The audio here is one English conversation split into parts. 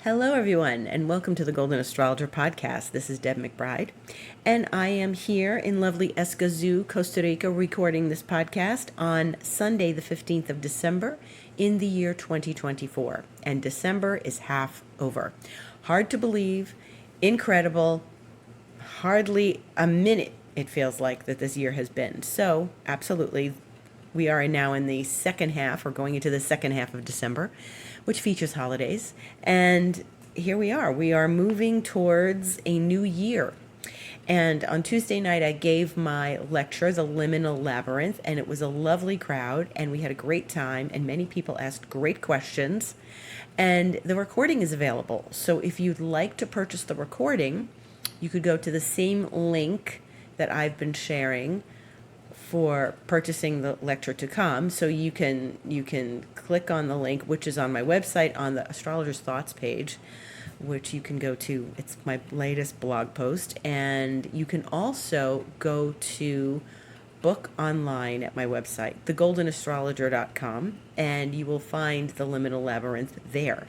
Hello, everyone, and welcome to the Golden Astrologer Podcast. This is Deb McBride, and I am here in lovely Escazú, Costa Rica, recording this podcast on Sunday, the 15th of December in the year 2024. And December is half over. Hard to believe, incredible, hardly a minute it feels like that this year has been. So, absolutely, we are now in the second half, or going into the second half of December, which features holidays. And here we are. We are moving towards a new year. And on Tuesday night, I gave my lecture, The Liminal Labyrinth, and it was a lovely crowd, and we had a great time, and many people asked great questions. And the recording is available. So if you'd like to purchase the recording, you could go to the same link that I've been sharing for purchasing the lecture to come. So you can click on the link, which is on my website on the Astrologer's Thoughts page, which you can go to. It's my latest blog post. And you can also go to book online at my website, thegoldenastrologer.com, and you will find the Liminal Labyrinth there.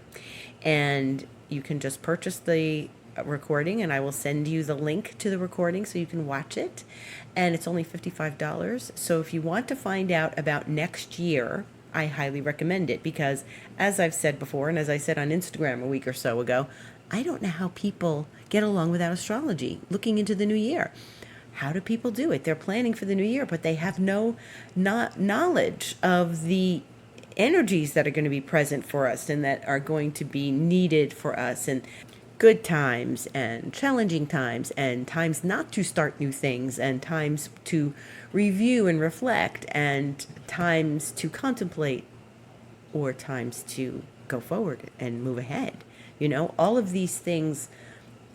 And you can just purchase the recording, and I will send you the link to the recording so you can watch it. And it's only $55. So if you want to find out about next year, I highly recommend it, because as I've said before, and as I said on Instagram a week or so ago, I don't know how people get along without astrology looking into the new year. How do people do it? They're planning for the new year, but they have no knowledge of the energies that are going to be present for us and that are going to be needed for us, and good times and challenging times and times not to start new things and times to review and reflect and times to contemplate or times to go forward and move ahead. You know, all of these things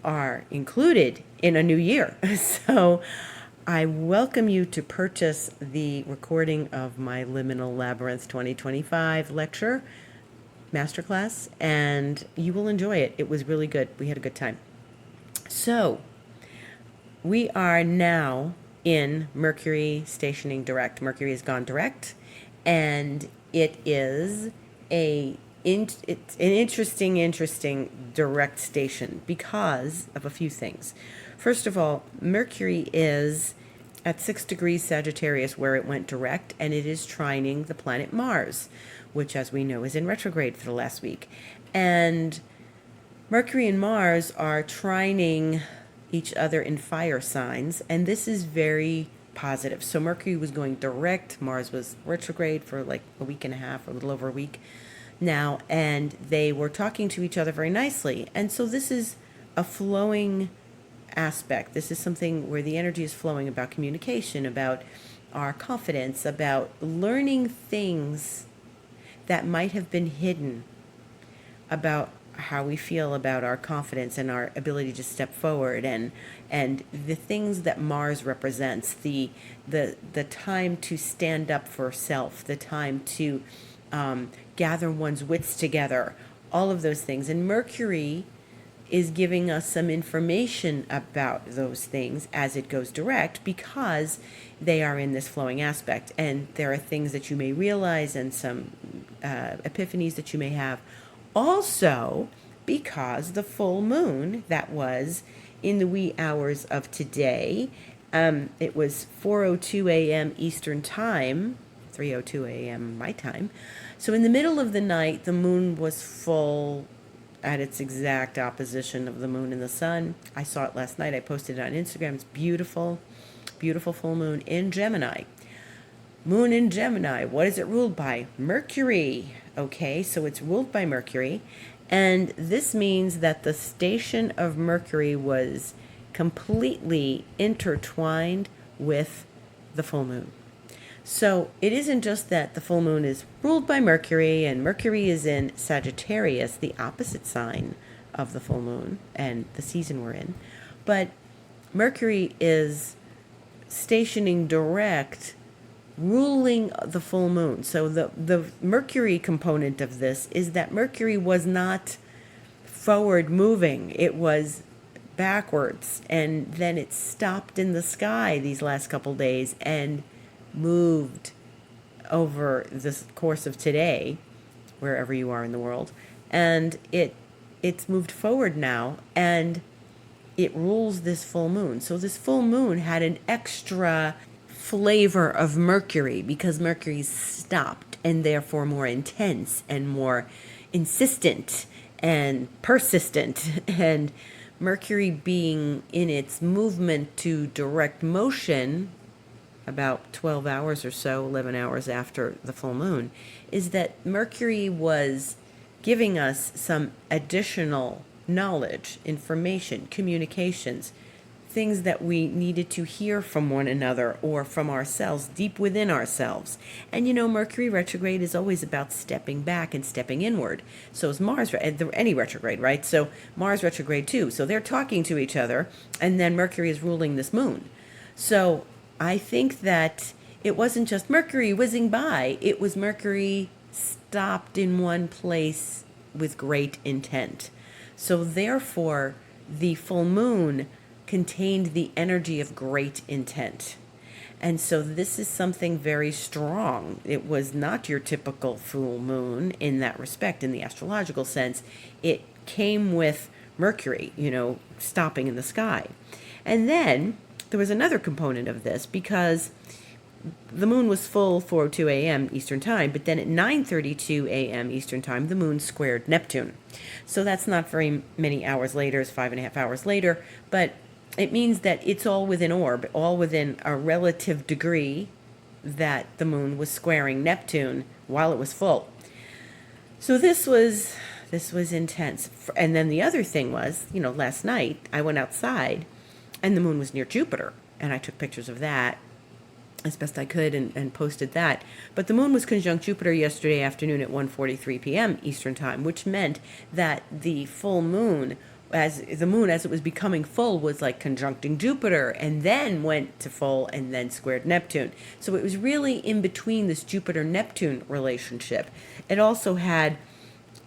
are included in a new year. So I welcome you to purchase the recording of my Liminal Labyrinth 2025 lecture masterclass, and you will enjoy it. It was really good. We had a good time. So we are now in Mercury stationing direct. Mercury has gone direct, and it is it's an interesting direct station because of a few things. First of all, Mercury is at 6 degrees Sagittarius, where it went direct, and it is trining the planet Mars, which, as we know, is in retrograde for the last week. And Mercury and Mars are trining each other in fire signs, and this is very positive. So Mercury was going direct, Mars was retrograde for like a week and a half, or a little over a week now, and they were talking to each other very nicely. And so this is a flowing aspect. This is something where the energy is flowing about communication, about our confidence, about learning things that might have been hidden, about how we feel about our confidence and our ability to step forward, and the things that Mars represents, the time to stand up for self, the time to gather one's wits together, all of those things. And Mercury is giving us some information about those things as it goes direct, because they are in this flowing aspect. And there are things that you may realize and some epiphanies that you may have. Also, because the full moon that was in the wee hours of today, it was 4:02 a.m. Eastern Time, 3:02 a.m. my time. So in the middle of the night, the moon was full at its exact opposition of the moon and the sun. I saw it last night. I posted it on Instagram. It's beautiful, beautiful full moon in Gemini. Moon in Gemini. What is it ruled by? Mercury. Okay, so it's ruled by Mercury. And this means that the station of Mercury was completely intertwined with the full moon. So it isn't just that the full moon is ruled by Mercury, and Mercury is in Sagittarius, the opposite sign of the full moon and the season we're in, but Mercury is stationing direct, ruling the full moon. So the Mercury component of this is that Mercury was not forward moving. It was backwards, and then it stopped in the sky these last couple days and moved over the course of today, wherever you are in the world, and it it's moved forward now, and it rules this full moon. So this full moon had an extra flavor of Mercury because Mercury stopped and therefore more intense and more insistent and persistent. And Mercury being in its movement to direct motion about 12 hours or so, 11 hours after the full moon, is that Mercury was giving us some additional knowledge, information, communications, things that we needed to hear from one another or from ourselves, deep within ourselves. And Mercury retrograde is always about stepping back and stepping inward. So is Mars, any retrograde, right? So Mars retrograde too. So they're talking to each other, and then Mercury is ruling this moon. So I think that it wasn't just Mercury whizzing by, it was Mercury stopped in one place with great intent. So therefore, the full moon contained the energy of great intent. And so this is something very strong. It was not your typical full moon in that respect, in the astrological sense. It came with Mercury, stopping in the sky. And then there was another component of this because the moon was full 4:02 a.m. Eastern Time, but then at 9:32 a.m. Eastern Time, the moon squared Neptune. So that's not very many hours later, it's 5.5 hours later, but it means that it's all within orb, all within a relative degree that the moon was squaring Neptune while it was full. So this was intense. And then the other thing was, last night I went outside and the moon was near Jupiter, and I took pictures of that as best I could and posted that. But the moon was conjunct Jupiter yesterday afternoon at 1:43 p.m. Eastern Time, which meant that the full moon, as it was becoming full, was like conjuncting Jupiter and then went to full and then squared Neptune. So it was really in between this Jupiter-Neptune relationship. It also had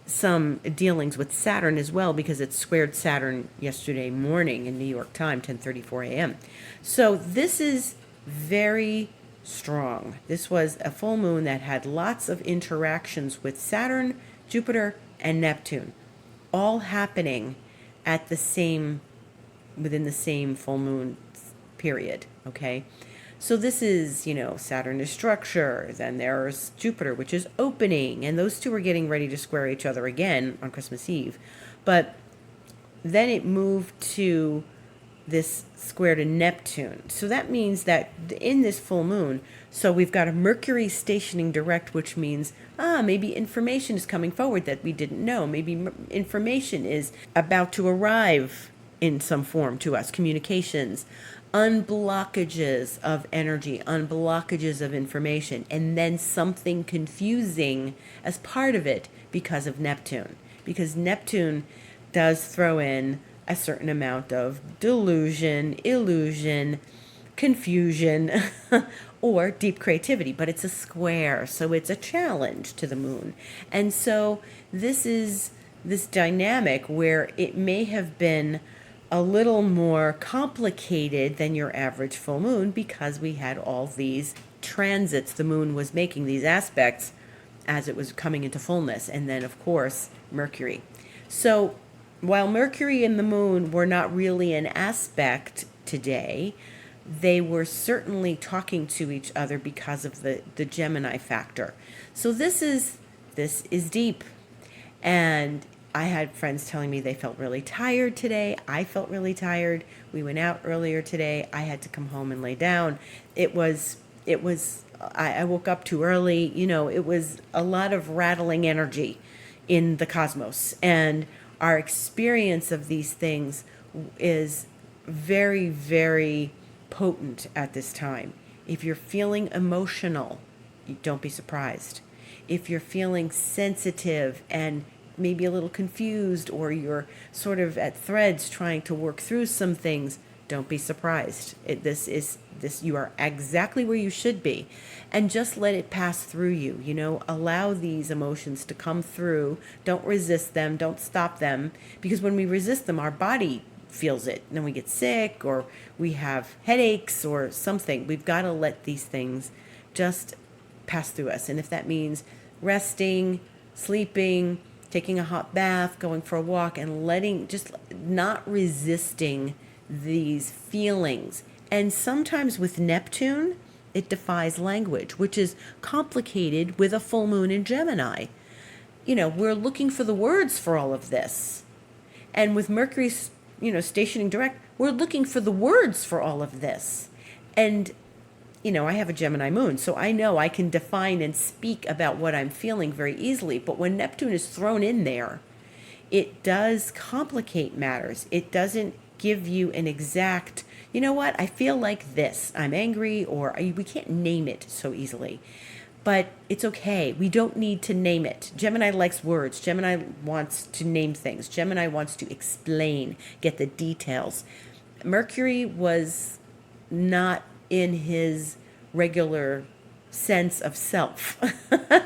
some dealings with Saturn as well because it squared Saturn yesterday morning in New York time, 10:34 a.m. So this is very strong. This was a full moon that had lots of interactions with Saturn, Jupiter, and Neptune, all happening at within the same full moon period, okay? So this is, Saturn is structure, then there's Jupiter, which is opening, and those two are getting ready to square each other again on Christmas Eve. But then it moved to this square to Neptune. So that means that in this full moon, so we've got a Mercury stationing direct, which means, maybe information is coming forward that we didn't know. Maybe information is about to arrive in some form to us, communications, unblockages of energy, unblockages of information, and then something confusing as part of it because of Neptune. Because Neptune does throw in a certain amount of delusion, illusion, confusion, or deep creativity, but it's a square, so it's a challenge to the moon. And so this is this dynamic where it may have been a little more complicated than your average full moon because we had all these transits the moon was making, these aspects as it was coming into fullness, and then of course Mercury. So while Mercury and the moon were not really an aspect today, they were certainly talking to each other because of the Gemini factor. So this is deep. And I had friends telling me they felt really tired today. I felt really tired. We went out earlier today. I had to come home and lay down. I woke up too early. It was a lot of rattling energy in the cosmos. And our experience of these things is very, very potent at this time. If you're feeling emotional, don't be surprised. If you're feeling sensitive and maybe a little confused, or you're sort of at threads trying to work through some things, don't be surprised. You are exactly where you should be, and just let it pass through you. Allow these emotions to come through. Don't resist them. Don't stop them, because when we resist them, our body feels it, and then we get sick, or we have headaches or something. We've got to let these things just pass through us. And if that means resting, sleeping, taking a hot bath, going for a walk, and just not resisting these feelings. And sometimes with Neptune, it defies language, which is complicated with a full moon in Gemini. We're looking for the words for all of this. And with Mercury, stationing direct, we're looking for the words for all of this. And, I have a Gemini moon, so I know I can define and speak about what I'm feeling very easily. But when Neptune is thrown in there, it does complicate matters. It doesn't give you an exact, I feel like this. I'm angry, or we can't name it so easily. But it's okay. We don't need to name it. Gemini likes words. Gemini wants to name things. Gemini wants to explain, get the details. Mercury was not in his regular sense of self,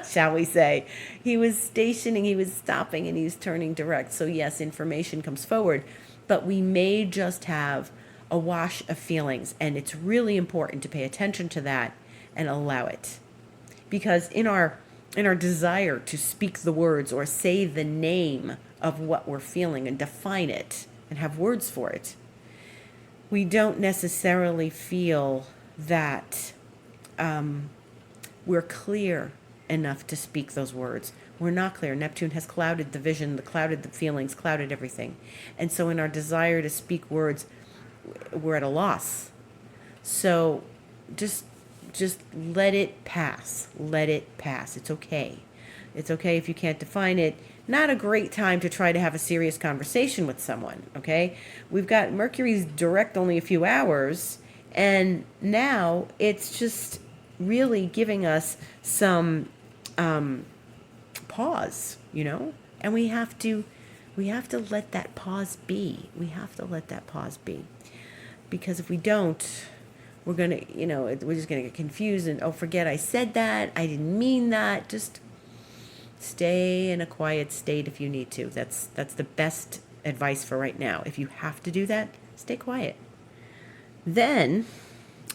shall we say. He was stationing, he was stopping, and he was turning direct. So yes, information comes forward, but we may just have a wash of feelings, and it's really important to pay attention to that and allow it. Because in our desire to speak the words or say the name of what we're feeling and define it and have words for it, we don't necessarily feel that we're clear enough to speak those words. We're not clear. Neptune has clouded the vision, clouded the feelings, clouded everything. And so in our desire to speak words, we're at a loss. So just let it pass. Let it pass. It's okay. It's okay if you can't define it. Not a great time to try to have a serious conversation with someone, okay? We've got Mercury's direct only a few hours, and now it's just really giving us some pause, and we have to let that pause be. We have to let that pause be, because if we don't, we're gonna, we're just gonna get confused and forget I said that, I didn't mean that. Just stay in a quiet state if you need to. That's the best advice for right now. If you have to do that, stay quiet. Then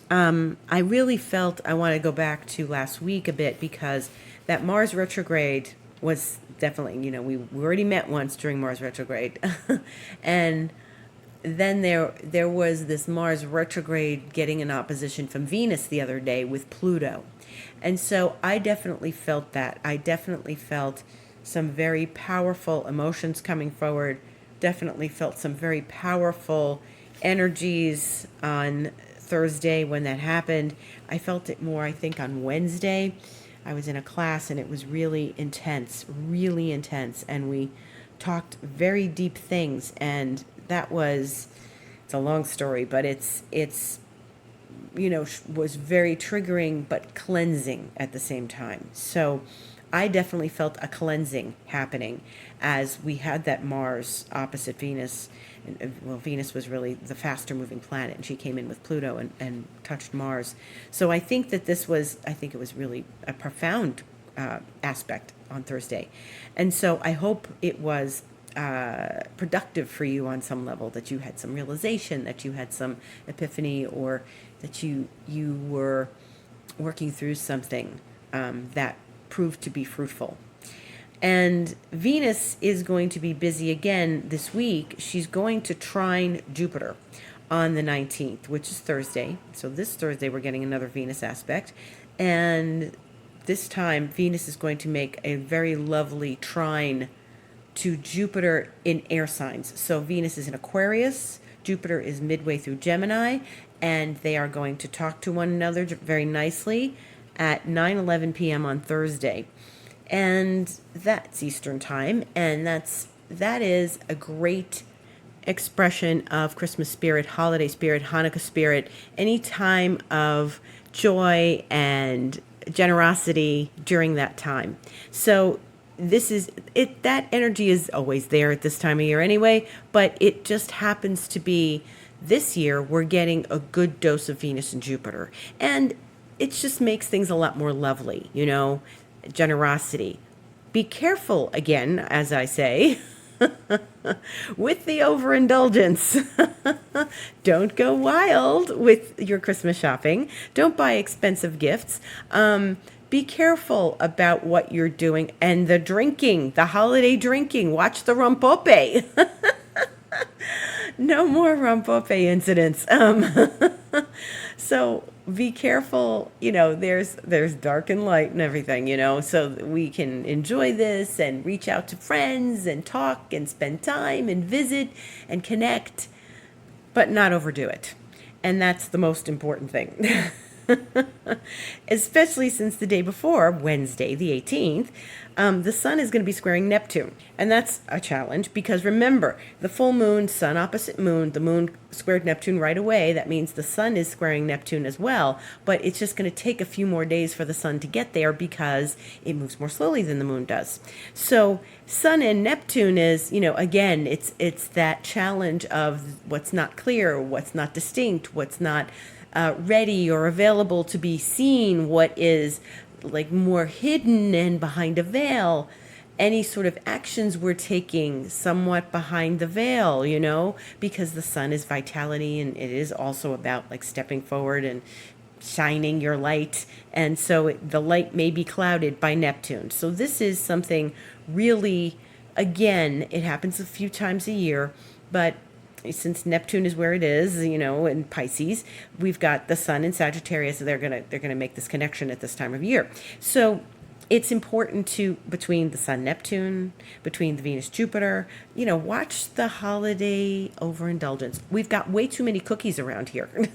I really felt I want to go back to last week a bit, because that Mars retrograde was definitely, we already met once during Mars retrograde. And then there was this Mars retrograde getting an opposition from Venus the other day with Pluto. And so I definitely felt that. I definitely felt some very powerful emotions coming forward. Definitely felt some very powerful energies on Thursday when that happened. I felt it more, I think, on Wednesday. I was in a class and it was really intense, and we talked very deep things, and it's a long story, but it's was very triggering but cleansing at the same time. So I definitely felt a cleansing happening as we had that Mars opposite Venus. And, Venus was really the faster moving planet, and she came in with Pluto and touched Mars. So I think that it was really a profound aspect on Thursday. And so I hope it was productive for you on some level, that you had some realization, that you had some epiphany, or that you were working through something that proved to be fruitful. And Venus is going to be busy again this week. She's going to trine Jupiter on the 19th, which is Thursday. So this Thursday we're getting another Venus aspect. And this time Venus is going to make a very lovely trine to Jupiter in air signs. So Venus is in Aquarius, Jupiter is midway through Gemini, and they are going to talk to one another very nicely at 9:11 p.m. on Thursday. And that's Eastern time, and that is a great expression of Christmas spirit, holiday spirit, Hanukkah spirit, any time of joy and generosity during that time. So that energy is always there at this time of year anyway, but it just happens to be this year we're getting a good dose of Venus and Jupiter. And it just makes things a lot more lovely, generosity. Be careful, again, as I say, with the overindulgence. Don't go wild with your Christmas shopping. Don't buy expensive gifts. be careful about what you're doing. And the drinking, the holiday drinking, watch the rompope. No more rompope incidents. So be careful, there's dark and light and everything, so that we can enjoy this and reach out to friends and talk and spend time and visit and connect, but not overdo it. And that's the most important thing. Especially since the day before, Wednesday, the 18th, the sun is going to be squaring Neptune. And that's a challenge because remember, the full moon, sun opposite moon, the moon squared Neptune right away. That means the sun is squaring Neptune as well. But it's just going to take a few more days for the sun to get there because it moves more slowly than the moon does. So sun and Neptune is, again, it's that challenge of what's not clear, what's not distinct, what's not ready or available to be seen, what is like more hidden and behind a veil. Any sort of actions we're taking somewhat behind the veil, because the sun is vitality and it is also about like stepping forward and shining your light. And so the light may be clouded by Neptune. So this is something really, again, it happens a few times a year, but since Neptune is where it is, in Pisces, we've got the sun in Sagittarius, so they're gonna make this connection at this time of year. So it's important to, between the sun Neptune, between the Venus Jupiter, watch the holiday overindulgence. We've got way too many cookies around here,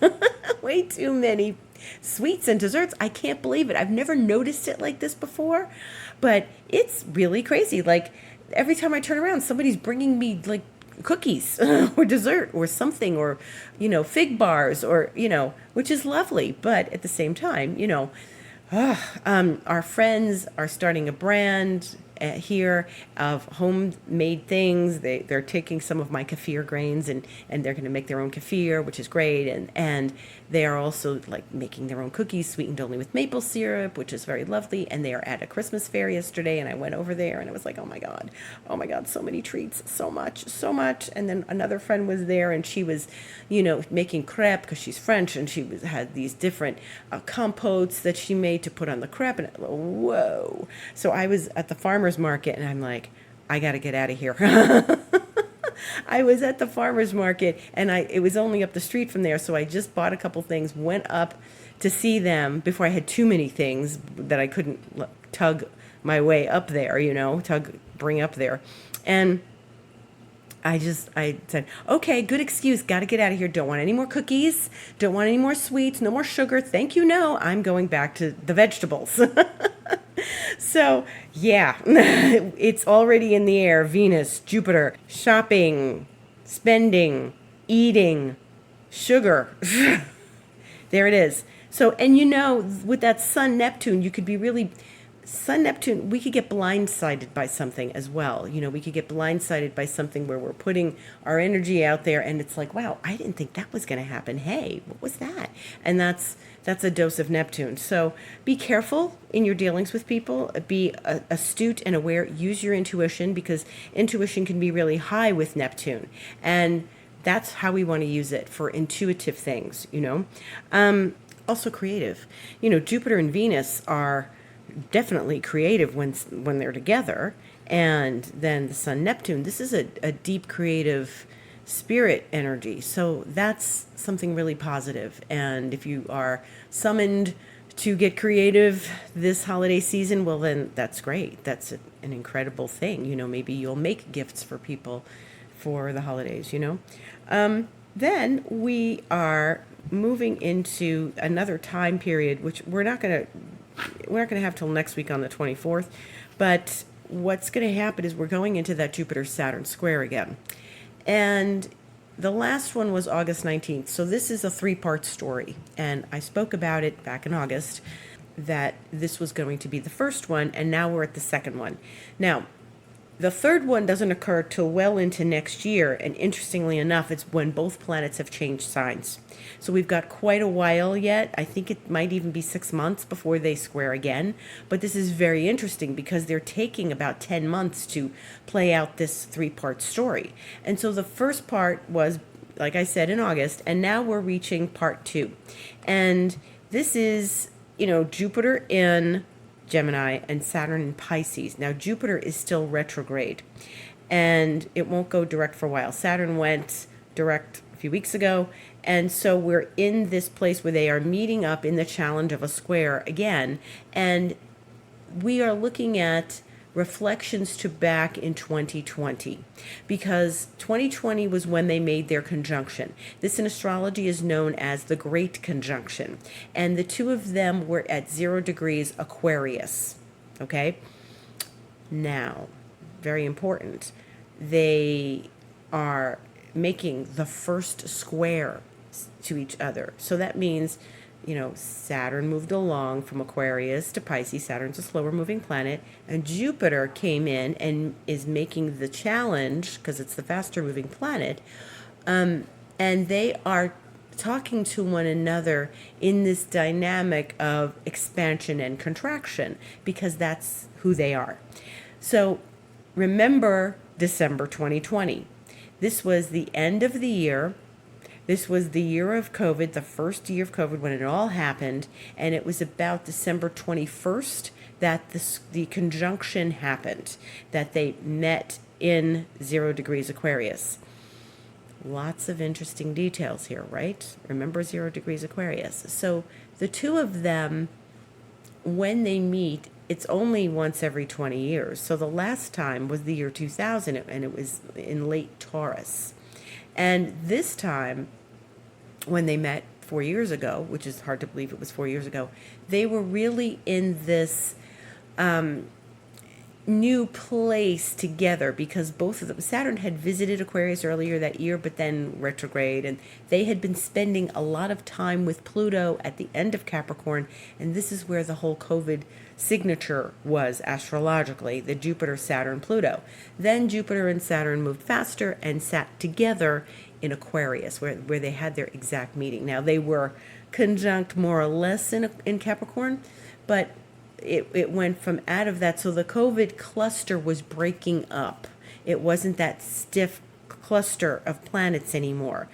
way too many sweets and desserts. I can't believe it. I've never noticed it like this before, but it's really crazy. Like every time I turn around, somebody's bringing me like cookies or dessert or something, or fig bars, or which is lovely. But at the same time, our friends are starting a brand here of homemade things. They're taking some of my kefir grains and they're going to make their own kefir, which is great. And they are also like making their own cookies sweetened only with maple syrup, which is very lovely. And they are at a Christmas fair yesterday, and I went over there and I was like, oh my God, so many treats, so much. And then another friend was there, and she was, making crepe because she's French, and she had these different compotes that she made to put on the crepe. And whoa! So I was at the farmer's market, and I'm like, I got to get out of here. I was at the farmer's market, and it was only up the street from there, so I just bought a couple things, went up to see them before I had too many things that I couldn't tug my way up there, bring up there. And I said, okay, good excuse, got to get out of here. Don't want any more cookies, don't want any more sweets, no more sugar. Thank you, no, I'm going back to the vegetables. So, yeah, it's already in the air. Venus, Jupiter, shopping, spending, eating, sugar. There it is. So, and with that Sun Neptune, you could be really... Sun Neptune, we could get blindsided by something as well. We could get blindsided by something where we're putting our energy out there, and it's like, wow, I didn't think that was going to happen. Hey, what was that? And that's a dose of Neptune. So be careful in your dealings with people. Be astute and aware. Use your intuition, because intuition can be really high with Neptune, and that's how we want to use it, for intuitive things. Also creative. Jupiter and Venus are definitely creative when they're together, and then the Sun Neptune, this is a deep creative spirit energy, so that's something really positive. And if you are summoned to get creative this holiday season, well, then that's great. That's an incredible thing. Maybe you'll make gifts for people for the holidays. Then we are moving into another time period, which we're not going to have till next week on the 24th. But what's going to happen is we're going into that Jupiter Saturn square again. And the last one was August 19th. So this is a 3-part story. And I spoke about it back in August, that this was going to be the first one. And now we're at the second one. Now, the third one doesn't occur till well into next year, and interestingly enough, it's when both planets have changed signs. So we've got quite a while yet. I think it might even be 6 months before they square again. But this is very interesting because they're taking about 10 months to play out this 3-part story. And so the first part was, like I said, in August, and now we're reaching part 2. And this is, Jupiter in Gemini, and Saturn in Pisces. Now, Jupiter is still retrograde, and it won't go direct for a while. Saturn went direct a few weeks ago, and so we're in this place where they are meeting up in the challenge of a square again, and we are looking at reflections to back in 2020, because 2020 was when they made their conjunction. This in astrology is known as the Great Conjunction, and the two of them were at 0 degrees Aquarius. Okay, now, very important, they are making the first square to each other. So that means, Saturn moved along from Aquarius to Pisces. Saturn's a slower moving planet. And Jupiter came in and is making the challenge, because it's the faster moving planet. And they are talking to one another in this dynamic of expansion and contraction, because that's who they are. So remember December 2020. This was the end of the year. This was the year of COVID, the first year of COVID when it all happened, and it was about December 21st that the conjunction happened, that they met in 0 degrees Aquarius. Lots of interesting details here, right? Remember 0 degrees Aquarius. So the two of them, when they meet, it's only once every 20 years. So the last time was the year 2000, and it was in late Taurus. And this time, when they met 4 years ago, which is hard to believe it was 4 years ago, they were really in this new place together, because both of them, Saturn had visited Aquarius earlier that year, but then retrograde, and they had been spending a lot of time with Pluto at the end of Capricorn, and this is where the whole COVID signature was astrologically, the Jupiter, Saturn, Pluto. Then Jupiter and Saturn moved faster and sat together in Aquarius, where they had their exact meeting. Now, they were conjunct more or less in Capricorn, but it went from out of that. So the COVID cluster was breaking up. It wasn't that stiff cluster of planets anymore.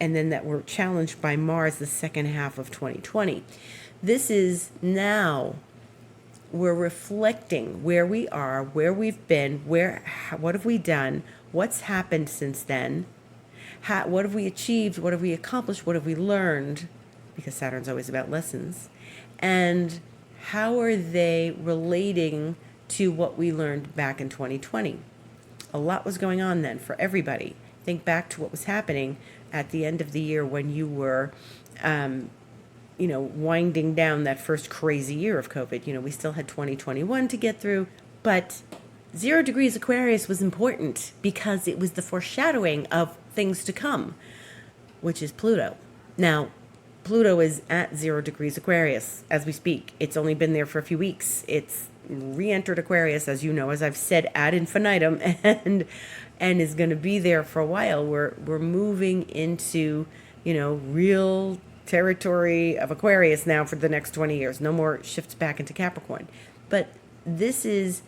And then that were challenged by Mars the second half of 2020. This is now, we're reflecting where we are, where we've been, what have we done, what's happened since then, what have we achieved, what have we accomplished, what have we learned, because Saturn's always about lessons, and how are they relating to what we learned back in 2020? A lot was going on then for everybody. Think back to what was happening at the end of the year when you were, winding down that first crazy year of COVID. We still had 2021 to get through, but 0 degrees Aquarius was important because it was the foreshadowing of things to come, which is Pluto. Now, Pluto is at 0 degrees Aquarius as we speak. It's only been there for a few weeks. It's re-entered Aquarius, as you know, as I've said, ad infinitum, and is going to be there for a while. We're moving into, real territory of Aquarius now for the next 20 years. No more shifts back into Capricorn. But this is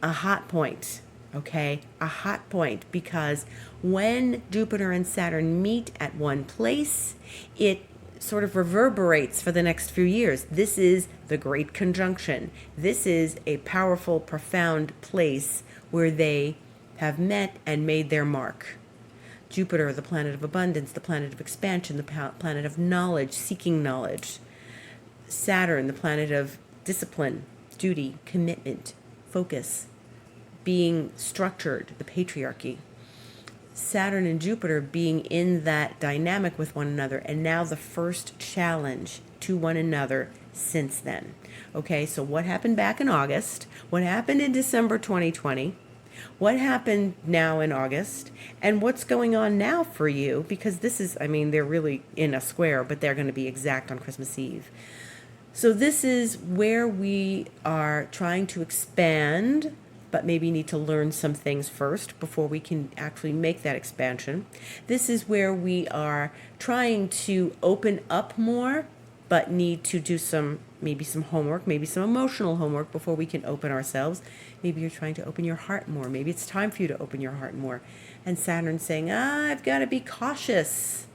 a hot point, okay? A hot point, because when Jupiter and Saturn meet at one place, it sort of reverberates for the next few years. This is the Great Conjunction. This is a powerful, profound place where they have met and made their mark. Jupiter, the planet of abundance, the planet of expansion, the planet of knowledge, seeking knowledge. Saturn, the planet of discipline, duty, commitment, focus, being structured, the patriarchy. Saturn and Jupiter being in that dynamic with one another, and now the first challenge to one another since then. Okay, so what happened back in August? What happened in December 2020? What happened now in August? And what's going on now for you? Because this is, they're really in a square, but they're going to be exact on Christmas Eve. So this is where we are trying to expand, but maybe need to learn some things first before we can actually make that expansion. This is where we are trying to open up more, but need to do maybe some homework, maybe some emotional homework before we can open ourselves. Maybe you're trying to open your heart more. Maybe it's time for you to open your heart more. And Saturn's saying, I've got to be cautious.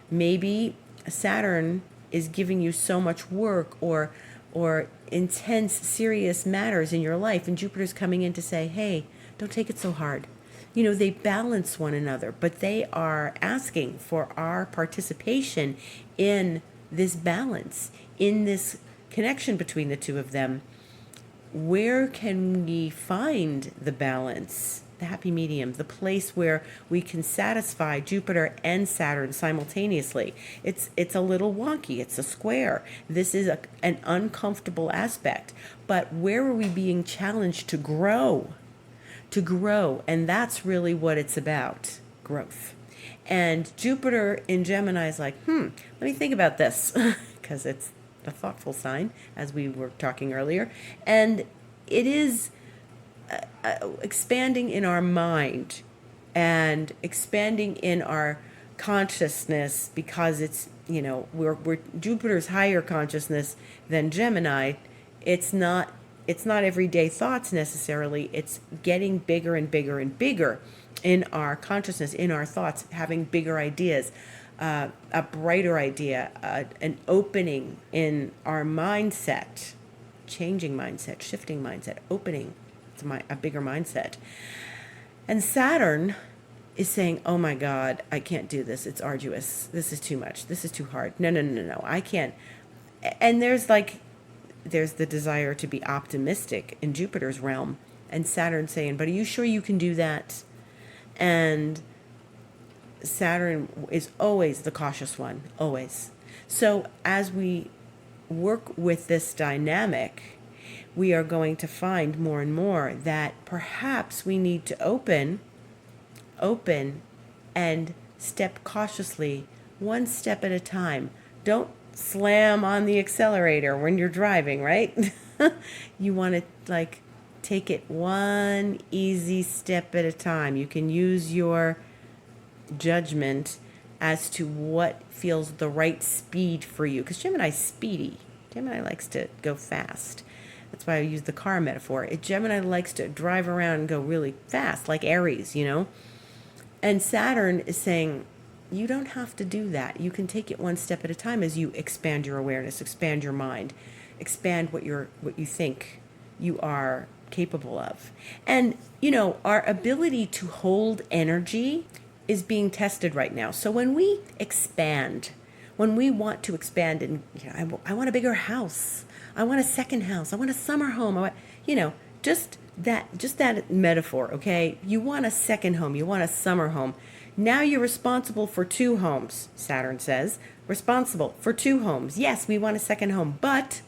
Maybe Saturn is giving you so much work or or intense, serious matters in your life. And Jupiter's coming in to say, hey, don't take it so hard. They balance one another, but they are asking for our participation in this balance, in this connection between the two of them. Where can we find the balance, the happy medium, the place where we can satisfy Jupiter and Saturn simultaneously? It's a little wonky. It's a square. This is an uncomfortable aspect. But where are we being challenged to grow? To grow. And that's really what it's about, growth. And Jupiter in Gemini is like, let me think about this, because it's a thoughtful sign, as we were talking earlier. And it is expanding in our mind and expanding in our consciousness, because it's, we're Jupiter's higher consciousness than Gemini. It's not everyday thoughts necessarily. It's getting bigger and bigger and bigger in our consciousness, in our thoughts, having bigger ideas, a brighter idea, an opening in our mindset, changing mindset, shifting mindset, opening to a bigger mindset. And Saturn is saying, oh my God, I can't do this. It's arduous. This is too much. This is too hard. No, I can't. And there's the desire to be optimistic in Jupiter's realm, and Saturn saying, but are you sure you can do that? And Saturn is always the cautious one, always. So as we work with this dynamic, we are going to find more and more that perhaps we need to open and step cautiously, one step at a time. Don't slam on the accelerator when you're driving, right? You want to take it one easy step at a time. You can use your judgment as to what feels the right speed for you, because Gemini's speedy. Gemini likes to go fast. That's why I use the car metaphor. Gemini likes to drive around and go really fast, like Aries, And Saturn is saying, you don't have to do that. You can take it one step at a time as you expand your awareness, expand your mind, expand what you think you are capable of. And, our ability to hold energy is being tested right now. So when we expand, when we want to expand, and I want a bigger house, I want a second house, I want a summer home, just that metaphor, okay? You want a second home, you want a summer home. Now you're responsible for 2 homes, Saturn says. Responsible for 2 homes. Yes, we want a second home, but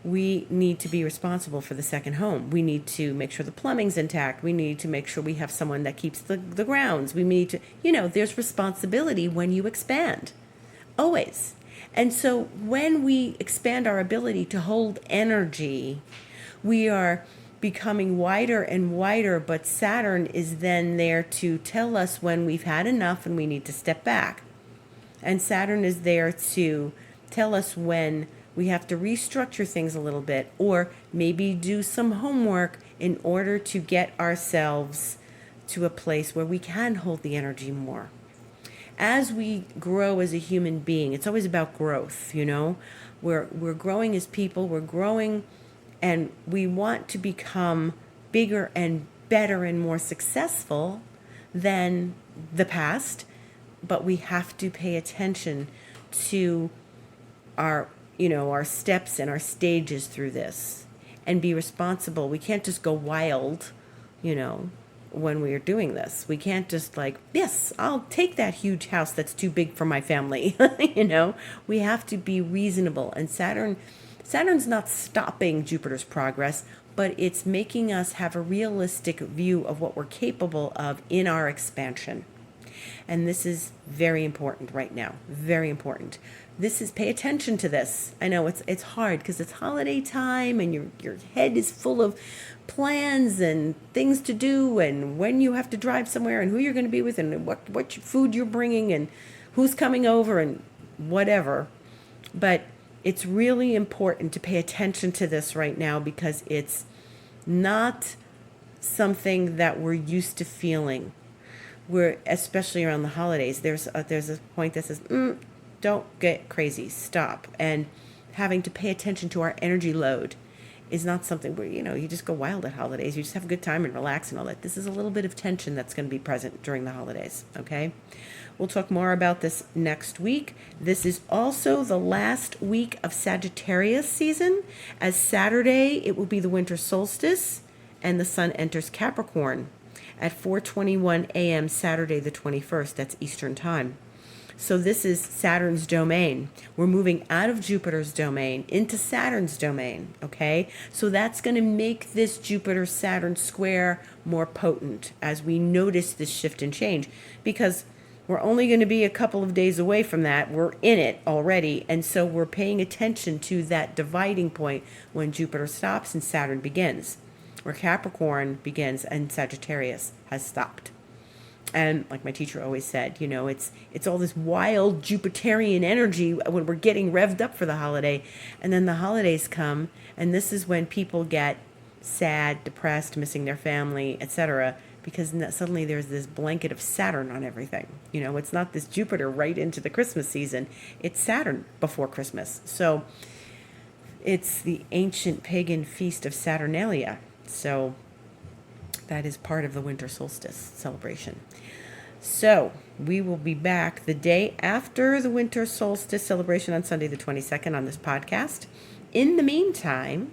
we need to be responsible for the second home. We need to make sure the plumbing's intact. We need to make sure we have someone that keeps the grounds. We need to, there's responsibility when you expand. Always. And so when we expand our ability to hold energy, we are becoming wider and wider, but Saturn is then there to tell us when we've had enough and we need to step back. And Saturn is there to tell us when we have to restructure things a little bit, or maybe do some homework in order to get ourselves to a place where we can hold the energy more. As we grow as a human being, it's always about growth, We're growing as people, we're growing, and we want to become bigger and better and more successful than the past, but we have to pay attention to our steps and our stages through this and be responsible. We can't just go wild, when we are doing this. We can't just yes, I'll take that huge house that's too big for my family. We have to be reasonable. And Saturn's not stopping Jupiter's progress, but it's making us have a realistic view of what we're capable of in our expansion. And this is very important right now. Very important. Pay attention to this. I know it's hard because it's holiday time and your head is full of plans and things to do, and when you have to drive somewhere, and who you're going to be with, and what food you're bringing, and who's coming over, and whatever. But it's really important to pay attention to this right now, because it's not something that we're used to feeling. We're, especially around the holidays, there's a point that says, don't get crazy, stop. And having to pay attention to our energy load is not something where, you just go wild at holidays. You just have a good time and relax and all that. This is a little bit of tension that's going to be present during the holidays, okay? We'll talk more about this next week. This is also the last week of Sagittarius season. As Saturday, it will be the winter solstice, and the sun enters Capricorn at 4:21 a.m. Saturday the 21st. That's Eastern Time. So this is Saturn's domain. We're moving out of Jupiter's domain into Saturn's domain, okay? So that's going to make this Jupiter-Saturn square more potent as we notice this shift and change, because we're only going to be a couple of days away from that. We're in it already, and so we're paying attention to that dividing point when Jupiter stops and Saturn begins, where Capricorn begins and Sagittarius has stopped. And like my teacher always said, it's all this wild Jupiterian energy when we're getting revved up for the holiday. And then the holidays come, and this is when people get sad, depressed, missing their family, etc., because suddenly there's this blanket of Saturn on everything. It's not this Jupiter right into the Christmas season. It's Saturn before Christmas. So it's the ancient pagan feast of Saturnalia. So that is part of the winter solstice celebration. So we will be back the day after the winter solstice celebration on Sunday the 22nd on this podcast. In the meantime,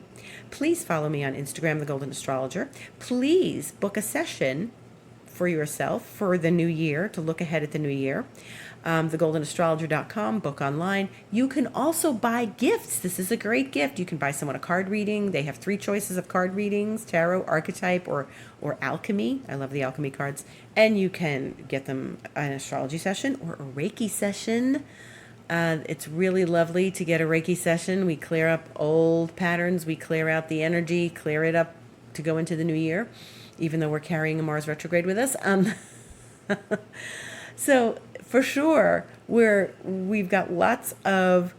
please follow me on Instagram, The Golden Astrologer. Please book a session for yourself for the new year, to look ahead at the new year. thegoldenastrologer.com, book online. You can also buy gifts. This is a great gift. You can buy someone a card reading. They have 3 choices of card readings: tarot, archetype, or alchemy. I love the alchemy cards. And you can get them an astrology session or a Reiki session. It's really lovely to get a Reiki session. We clear up old patterns. We clear out the energy, clear it up to go into the new year, even though we're carrying a Mars retrograde with us. So for sure, we've got lots of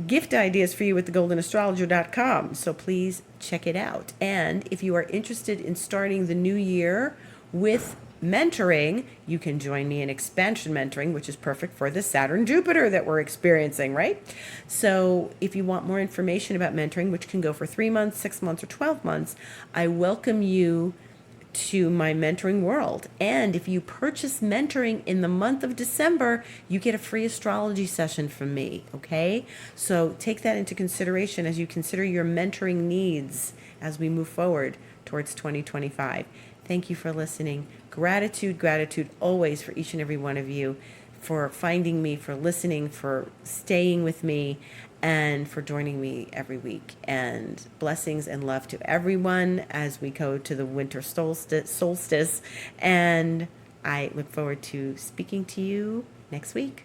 gift ideas for you at thegoldenastrologer.com. So please check it out. And if you are interested in starting the new year with mentoring, you can join me in expansion mentoring, which is perfect for the Saturn Jupiter that we're experiencing, right? So if you want more information about mentoring, which can go for 3 months, 6 months, or 12 months, I welcome you to my mentoring world. And if you purchase mentoring in the month of December, you get a free astrology session from me, okay? So take that into consideration as you consider your mentoring needs as we move forward towards 2025. Thank you for listening. Gratitude always for each and every one of you, for finding me, for listening, for staying with me, and for joining me every week. And blessings and love to everyone as we go to the winter solstice. And I look forward to speaking to you next week.